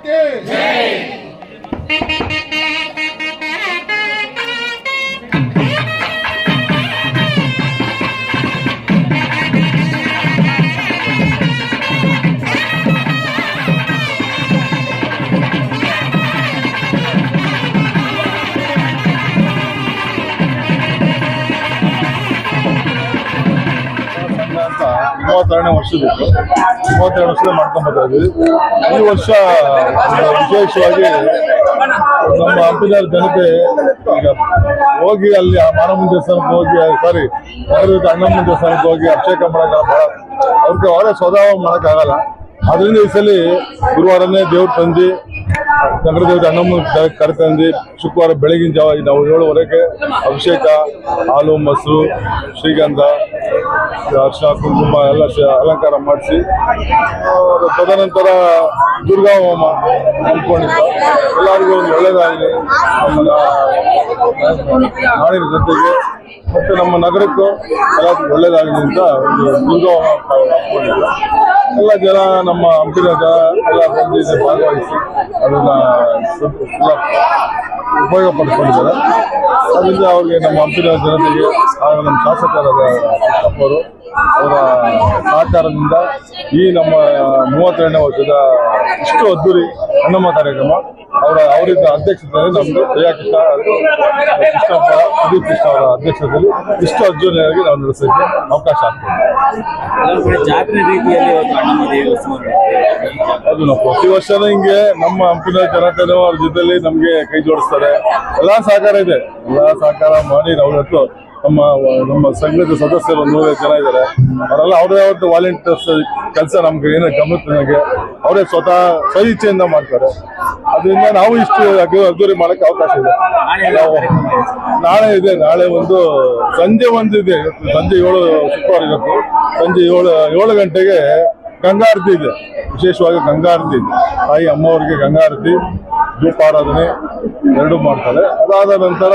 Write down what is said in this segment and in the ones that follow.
की ಅಂತ 32ನೇ ವರ್ಷದಿತ್ತು. 32 ವರ್ಷದ ಮಾಡ್ಕೊಂಡ್ಬರ್ತಾ ಇದ್ವಿ. ಈ ವರ್ಷ ವಿಶೇಷವಾಗಿ ನಮ್ಮ ಹಂಪಿನಗರ ಜನತೆ ಈಗ ಹೋಗಿ ಅಲ್ಲಿ ಮಾರಮ್ಮನ ದೇವಸ್ಥಾನಕ್ಕೆ ಹೋಗಿ ನಗರದ ಅಣ್ಣಮ್ಮನ ದೇವಸ್ಥಾನಕ್ಕೆ ಹೋಗಿ ಅಭಿಷೇಕ ಮಾಡೋಕ್ಕಾಗಲ್ಲ, ಅವ್ರಿಗೆ ಅವರೇ ಸ್ವಭಾವ ಮಾಡೋಕ್ಕಾಗಲ್ಲ. ಅದರಿಂದ ಈ ಸಲ ಗುರುವಾರನೇ ದೇವ್ರ ತಂದು ನಗರ ದೇವತೆ ಅಣ್ಣಮ್ಮನ ಕರೆತಂದು ಶುಕ್ರವಾರ ಬೆಳಗಿನ ಜಾವ ನಾವು 7:30ಕ್ಕೆ ಅಭಿಷೇಕ, ಹಾಲು ಮೊಸರು ಶ್ರೀಗಂಧ ಅರ್ಶಿನ ಕುಂಕುಮ ಎಲ್ಲ ಅಲಂಕಾರ ಮಾಡಿಸಿ ತದನಂತರ ದುರ್ಗಾ ಹೋಮ ಅಂದ್ಕೊಂಡಿದ್ದು ಎಲ್ಲರಿಗೂ ಒಂದು ಒಳ್ಳೆಯದಾಗಲಿ ನಮ್ಮ ನಾಡಿನ ಜೊತೆಗೆ ಮತ್ತು ನಮ್ಮ ನಗರಕ್ಕೂ ಎಲ್ಲರಿಗೂ ಒಳ್ಳೆಯದಾಗಲಿ ಅಂತ ಒಂದು ದುರ್ಗಾ ಹೋಮ ಅಂದ್ಕೊಂಡಿದ್ದು ಎಲ್ಲ ಜನ ನಮ್ಮ ಹಂಪಿನ ಜನ ಎಲ್ಲ ಬಂದು ಭಾಗವಹಿಸಿ ಅದನ್ನು ಎಲ್ಲ ಉಪಯೋಗ ಪಡಿಸ್ಕೊಂಡಿದ್ದಾರೆ. ಅದರಿಂದ ಅವ್ರಿಗೆ ನಮ್ಮ ಹಂಪಿನ ಜನತೆಗೆ ನಮ್ಮ ಶಾಸಕರಾದ ಕೃಷ್ಣಪ್ಪವರು ಅವರ ಸಹಕಾರದಿಂದ ಈ ನಮ್ಮ 32ನೇ ವರ್ಷದ ಇಷ್ಟು ಅದ್ದೂರಿ ಅಣ್ಣಮ್ಮ ಕಾರ್ಯಕ್ರಮ ಅವರಿಂದ ಅಧ್ಯಕ್ಷತೆಯಲ್ಲಿ ನಮ್ಮದು ಕೃಷ್ಣಪ್ಪ ಸುದೀಪ್ ಕೃಷ್ಣ ಅವರ ಅಧ್ಯಕ್ಷತೆಯಲ್ಲಿ ಇಷ್ಟು ಅರ್ಜುನಿಯಾಗಿ ನಾವು ನಡೆಸೋಕ್ಕೆ ಅವಕಾಶ ಆಗ್ತದೆ. ಅದು ನಾವು ಪ್ರತಿ ವರ್ಷನೂ ಹಿಂಗೆ ನಮ್ಮ ಹಂಪಿನ ಜನತೆನೂ ಅವ್ರ ಜೊತೆಲಿ ನಮಗೆ ಕೈ ಜೋಡಿಸ್ತಾರೆ. ಎಲ್ಲ ಸಹಕಾರ ಇದೆ, ಎಲ್ಲ ಸಹಕಾರ ಮಾಡಿ ನಾವು ನಮ್ಮ ಸಂಘದ ಸದಸ್ಯರು 100 ಜನ ಇದ್ದಾರೆ. ಅವರೆಲ್ಲ ಅವರೇ ಅವ್ರದ್ದು ವಾಲಂಟಿಯರ್ಸ್ ಕೆಲಸ ನಮ್ಗೆ ಏನೋ ಗಮನಕ್ಕೆ ನನಗೆ ಅವರೇ ಸ್ವತಃ ಸ್ವಇಚ್ಛೆಯಿಂದ ಮಾಡ್ತಾರೆ. ಅದರಿಂದ ನಾವು ಇಷ್ಟು ಅದ್ದೂರಿ ಮಾಡೋಕ್ಕೆ ಅವಕಾಶ ಇದೆ. ನಾಳೆ ಇದೆ, ನಾಳೆ ಒಂದು ಸಂಜೆ ಇದೆ, ಸಂಜೆ 7 ಶುಕ್ರವಾರ ಇವತ್ತು ಸಂಜೆ 7 ಗಂಟೆಗೆ ಗಂಗಾರತಿ ಇದೆ. ವಿಶೇಷವಾಗಿ ಗಂಗಾರತಿ ಇದೆ. ತಾಯಿ ಅಮ್ಮವರಿಗೆ ಗಂಗಾರತಿ, ಧೂಪಾರಾಧನೆ ಎರಡೂ ಮಾಡ್ತಾರೆ. ಅದಾದ ನಂತರ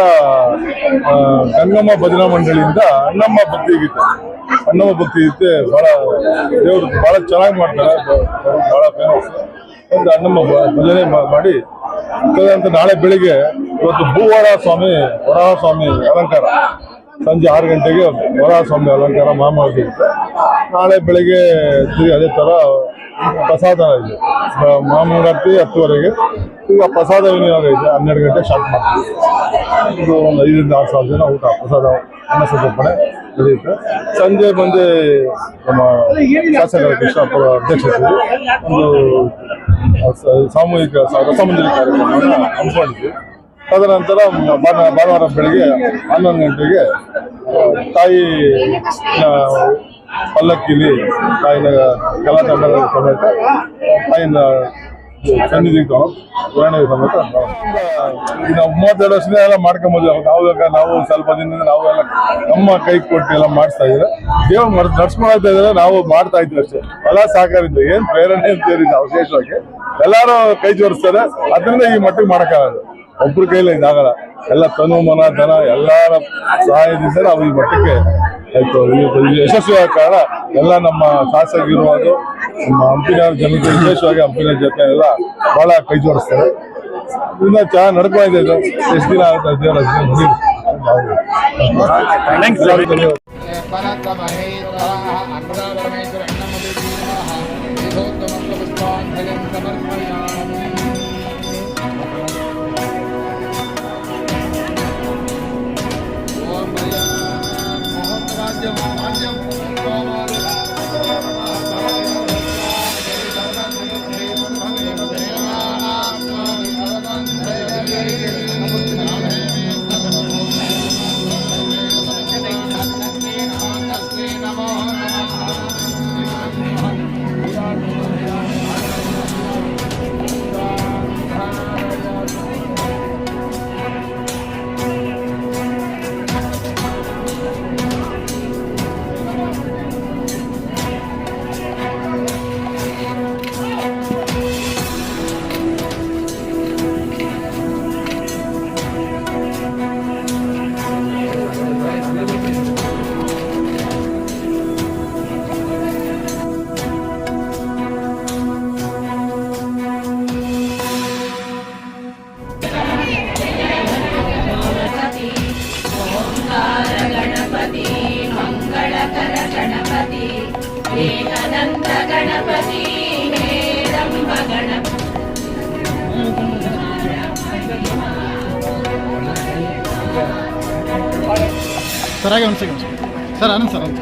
ಗಂಗಮ್ಮ ಭಜನಾ ಮಂಡಳಿಯಿಂದ ಅಣ್ಣಮ್ಮ ಭಕ್ತಿ ಗೀತೆ ಬಹಳ ದೇವರು ಬಹಳ ಚೆನ್ನಾಗಿ ಮಾಡ್ತಾರೆ, ಬಹಳ ಫೇಮಸ್. ಒಂದು ಅಣ್ಣಮ್ಮ ಭಜನೆ ಮಾಡಿ ತದನಂತರ ನಾಳೆ ಬೆಳಿಗ್ಗೆ ಇವತ್ತು ವರಾಹ ಸ್ವಾಮಿ ಅಲಂಕಾರ ಸಂಜೆ 6 ಗಂಟೆಗೆ ವರಾಹ ಸ್ವಾಮಿ ಅಲಂಕಾರ ಮಾಮೂಲಿ ಇರುತ್ತೆ. ನಾಳೆ ಬೆಳಿಗ್ಗೆ ಅದೇ ಥರ ಪ್ರಸಾದ ಇದೆ, ಮಾಮೂಲಾರತಿ 10:30. ಈಗ ಪ್ರಸಾದ ವಿನಿಯೋಗ ಇದೆ, 12 ಗಂಟೆ ಸ್ಟಾರ್ಟ್ ಮಾಡ್ತೀವಿ. ಇದು ಒಂದು 5ರಿಂದ 6 ಸಾವಿರ ಜನ ಊಟ ಪ್ರಸಾದ ಅನ್ನ ಸಂತರ್ಪಣೆ ನಡೆಯುತ್ತೆ. ಸಂಜೆ ಬಂದು ನಮ್ಮ ಶಾಸಕರ ಕೃಷ್ಣಪ್ಪರ ಅಧ್ಯಕ್ಷತೆಯಲ್ಲಿ ಒಂದು ಸಾಮೂಹಿಕ ರಸಮಂಜರಿ ಕಾರ್ಯಕ್ರಮವನ್ನು ಹಮ್ಮಿಕೊಂಡಿದ್ವಿ. ತದನಂತರ ಭಾನುವಾರ ಬೆಳಗ್ಗೆ 11 ಗಂಟೆಗೆ ತಾಯಿ ಪಲ್ಲಕ್ಕಿಲಿ ತಾಯಿನ ಕಲಾತಂಡದ ಸಮೇತ ತಾಯಿನ ಸನ್ನಿಧಿಗೆ ಸಮೇತ ನಾವು 32 ವರ್ಷದಿಂದ ಎಲ್ಲ ಮಾಡ್ಕೊಂಬೋದು. ನಾವು ಸ್ವಲ್ಪ ದಿನದಿಂದ ನಾವು ಎಲ್ಲ ನಮ್ಮ ಕೈ ಕೊಟ್ಟು ಎಲ್ಲ ಮಾಡಿಸ್ತಾ ಇದ್ದಾರೆ. ದೇವ್ರು ನಡ್ಸ್ಕೊಳ್ತಾ ಇದ್ದಾರೆ, ನಾವು ಮಾಡ್ತಾ ಇದ್ವಿ ಅಷ್ಟೇ. ಎಲ್ಲ ಸಹಕಾರಿದ್ದು ಏನು ಪ್ರೇರಣೆ ಅಂತ ಹೇಳಿದ್ದು ವಿಶೇಷವಾಗಿ ಎಲ್ಲರೂ ಕೈ ಜೋಡಿಸ್ತಾರೆ. ಅದರಿಂದ ಈ ಮಟ್ಟಿಗೆ ಮಾಡೋಕ್ಕಾಗಲ್ಲ, ಒಬ್ಬರ ಕೈಯಲ್ಲಿ ಇದಾಗಲ್ಲ. ಎಲ್ಲ ತನು ಮನ ಧನ ಎಲ್ಲರ ಸಹಾಯದಿಂದ ನಾವು ಈ ಮಟ್ಟಕ್ಕೆ ಆಯ್ತು ಯಶಸ್ವಿಯಾದ ಕಾರಣ ಎಲ್ಲ ನಮ್ಮ ಶಾಸಕರಿರುವುದು ನಮ್ಮ ಹಂಪಿನ ಜನತೆ, ವಿಶೇಷವಾಗಿ ಹಂಪಿನ ಜೊತೆ ಎಲ್ಲ ಬಹಳ ಕೈ ಜೋಡಿಸ್ತಾರೆ. ಇನ್ನ ಚೆನ್ನಾಗಿ ನಡ್ಕೊಂಡಿದೆ. ಎಷ್ಟು ದಿನ ಆಗುತ್ತೆ ದೇವರ ಸರ್ ಹಾಗೆ ಒಂದು ಸೆಕೆಂಡ್ ಸರ್ ಆನಂದ್ ಸರ್ ಅಂತ